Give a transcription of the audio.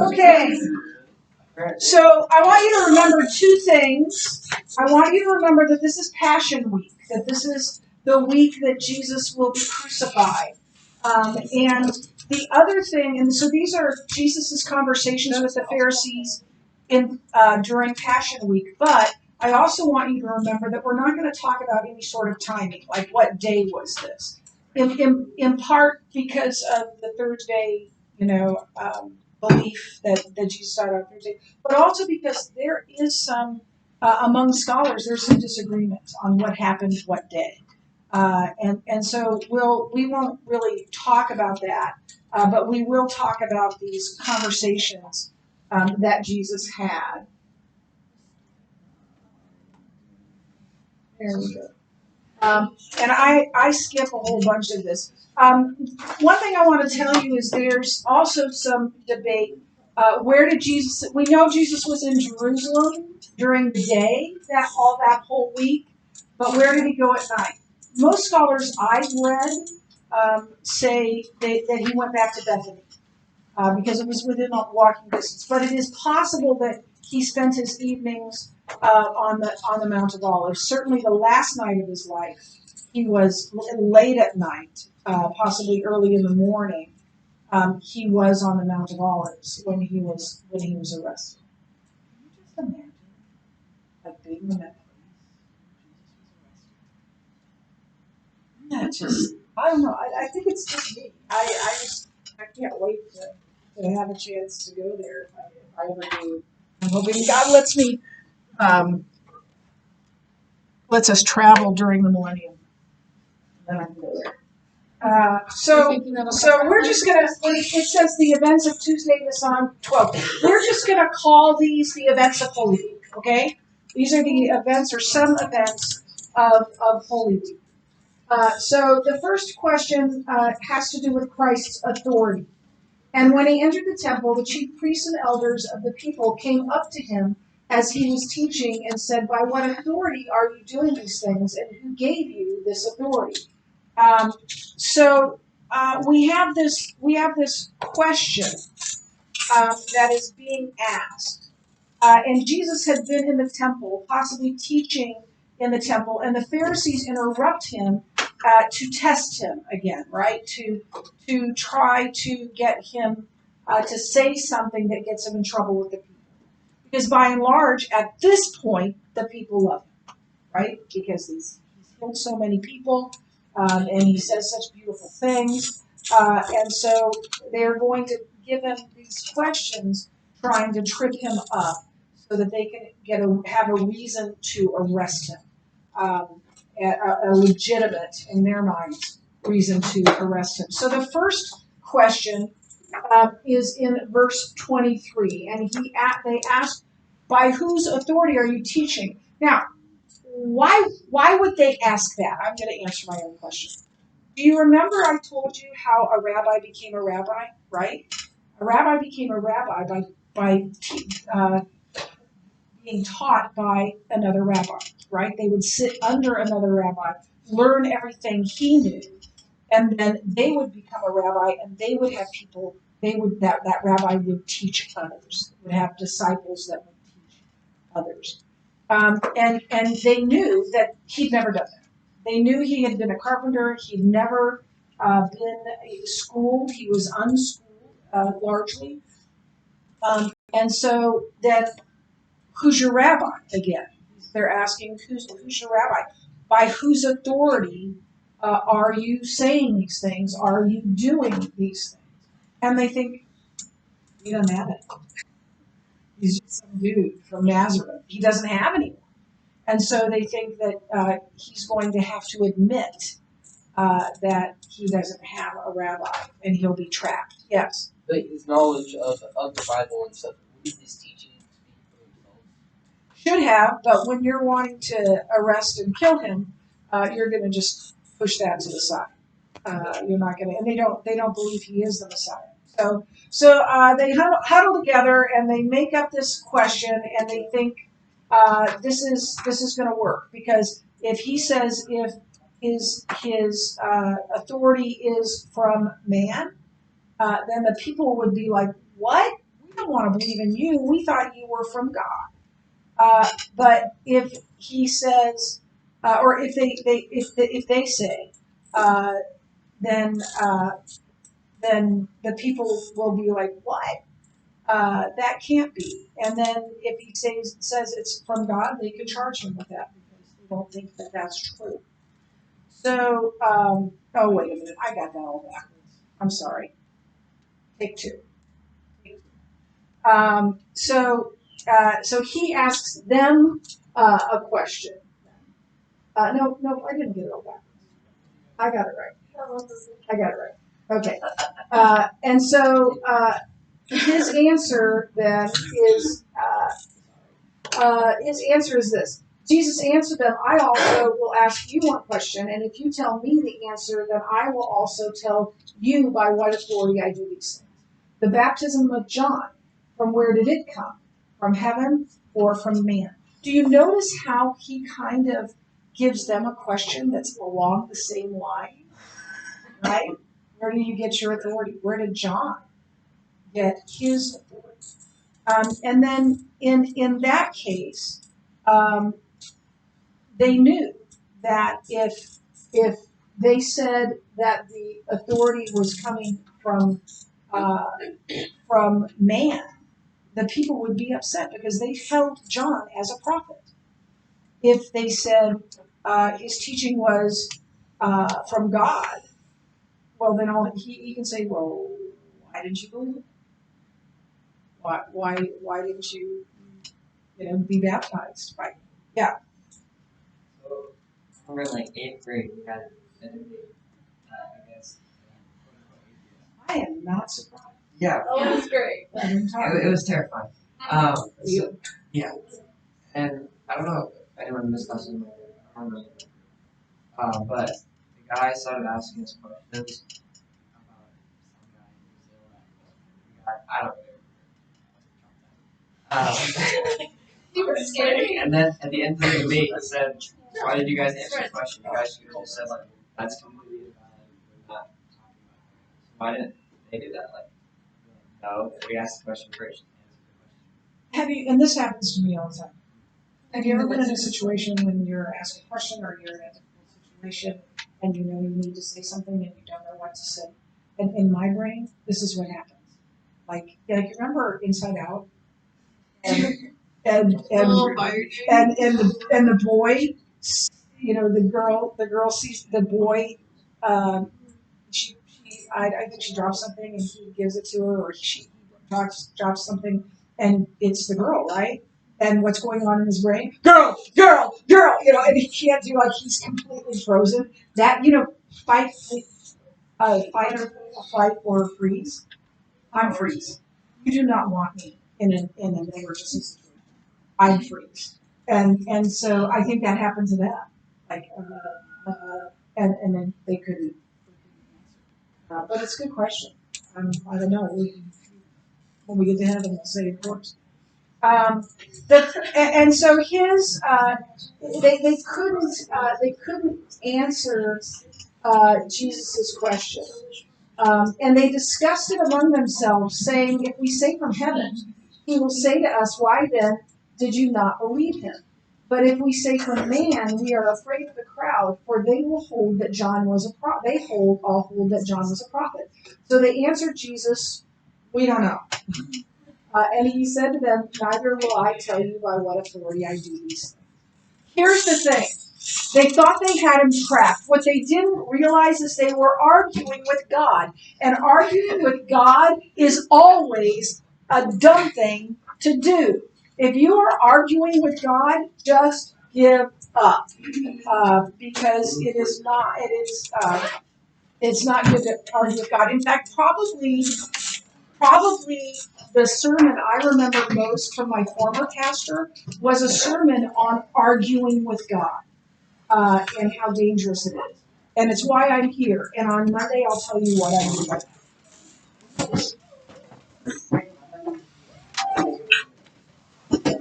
Okay, so I want you to remember two things. I want you to remember that this is Passion Week, that this is the week that Jesus will be crucified. And the other thing, and so these are Jesus' conversations with the Pharisees during Passion Week, but I also want you to remember that we're not going to talk about any sort of timing, like what day was this. In part because of the Thursday, belief that Jesus died on Thursday, but also because there is some, among scholars, there's some disagreement on what happened what day. And so we won't really talk about that, but we will talk about these conversations that Jesus had. There we go. And I skip a whole bunch of this. One thing I want to tell you is there's also some debate. Where did Jesus? We know Jesus was in Jerusalem during the day, that whole week, but where did he go at night? Most scholars I've read say that he went back to Bethany because it was within a walking distance. But it is possible that he spent his evenings on the Mount of Olives. Certainly, the last night of his life, he was late at night, possibly early in the morning. He was on the Mount of Olives when he was arrested. Can you just imagine, like being in that place? That just, I don't know. I think it's just me. I can't wait to have a chance to go there if I ever do. I'm hoping God lets us travel during the millennium. Then I can go there. So we're just gonna. It says the events of Tuesday, Nisan 12. We're just gonna call these the events of Holy Week. Okay, these are the events or some events of Holy Week. So the first question has to do with Christ's authority. And when he entered the temple, the chief priests and elders of the people came up to him as he was teaching and said, "By what authority are you doing these things, and who gave you this authority?" So we have this question that is being asked, and Jesus had been in the temple, possibly teaching in the temple, and the Pharisees interrupt him to test him again, right? To try to get him to say something that gets him in trouble with the people, because by and large, at this point, the people love him, right? Because he's healed so many people. And he says such beautiful things. And so they're going to give him these questions, trying to trip him up so that they can have a reason to arrest him, a legitimate, in their minds, reason to arrest him. So the first question is in verse 23, and they ask, "By whose authority are you teaching?" Now, why would they ask that? I'm going to answer my own question. Do you remember I told you how a rabbi became a rabbi, right? A rabbi became a rabbi by being taught by another rabbi, right? They would sit under another rabbi, learn everything he knew, and then they would become a rabbi, and they would have people. That rabbi would teach others. Would have disciples that would teach others. And they knew that he'd never done that. They knew he had been a carpenter. He'd never been schooled. He was unschooled largely. And so then, who's your rabbi again? They're asking, who's your rabbi? By whose authority are you saying these things? Are you doing these things? And they think, he doesn't have it. He's just some dude from Nazareth. He doesn't have anyone. And so they think that he's going to have to admit that he doesn't have a rabbi, and he'll be trapped. Yes? But his knowledge of the Bible and stuff, would his teaching speak for himself? Should have, but when you're wanting to arrest and kill him, you're going to just push that to the side. You're not going to, and they don't believe he is the Messiah. So they huddle together and they make up this question, and they think this is going to work, because if he says if his authority is from man, then the people would be like, what? We don't want to believe in you. We thought you were from God. But if he says, or if they say, then the people will be like, what? That can't be. And then if he says it's from God, they could charge him with that because they don't think that that's true. So, oh wait a minute, I got that all backwards. I'm sorry. Take two. So he asks them a question. No, I didn't get it all backwards. I got it right. I got it right. Okay. And so his answer then is this. Jesus answered them, I also will ask you one question, and if you tell me the answer, then I will also tell you by what authority I do these things. The baptism of John, from where did it come? From heaven or from man? Do you notice how he kind of gives them a question that's along the same line? Right? Where do you get your authority? Where did John get his authority? And then in that case, they knew that if they said that the authority was coming from man, the people would be upset because they held John as a prophet. If they said his teaching was from God, well, then he can say, well, why didn't you believe it? Why didn't you be baptized? Right? Yeah. So, I remember like 8th grade, we had a debate, I guess. I am not surprised. Yeah. Oh, that's great. It was terrifying. So, yeah. And I don't know if anyone missed this in there. I don't remember. But the guy started asking us questions about some guy who was ill. I don't know. You were scary. And then at the end of the debate, he said, why did you guys answer the question? You guys could have just said, like, that's completely invalid. We're not talking about it. Why didn't they do that? Like, no, we asked the question first. Have you? And this happens to me all the time. Have you ever been in a situation when you're asked a question or you're in a difficult situation and you know you need to say something and you don't know what to say? And in my brain, this is what happens. Like remember Inside Out? And the boy, the girl sees the boy. I think she drops something and he gives it to her, or she drops something and it's the girl, right? And what's going on in his brain? Girl, and he can't do, like, he's completely frozen. That, fight or freeze. I'm freeze. You do not want me in an emergency situation. I'm freeze. And so I think that happened to them. Like, and then they couldn't answer. But it's a good question. I don't know. When we get to heaven, we'll say, of course. And so his, they couldn't answer Jesus' question. And they discussed it among themselves, saying, if we say from heaven, he will say to us, why then did you not believe him? But if we say from man, we are afraid of the crowd, for they will hold that John was a prophet. They all hold that John was a prophet. So they answered Jesus, we don't know. And he said to them, neither will I tell you by what authority I do these things. Here's the thing. They thought they had him trapped. What they didn't realize is they were arguing with God. And arguing with God is always a dumb thing to do. If you are arguing with God, just give up. Because it's not good to argue with God. In fact, probably the sermon I remember most from my former pastor was a sermon on arguing with God and how dangerous it is. And it's why I'm here. And on Monday, I'll tell you what I do.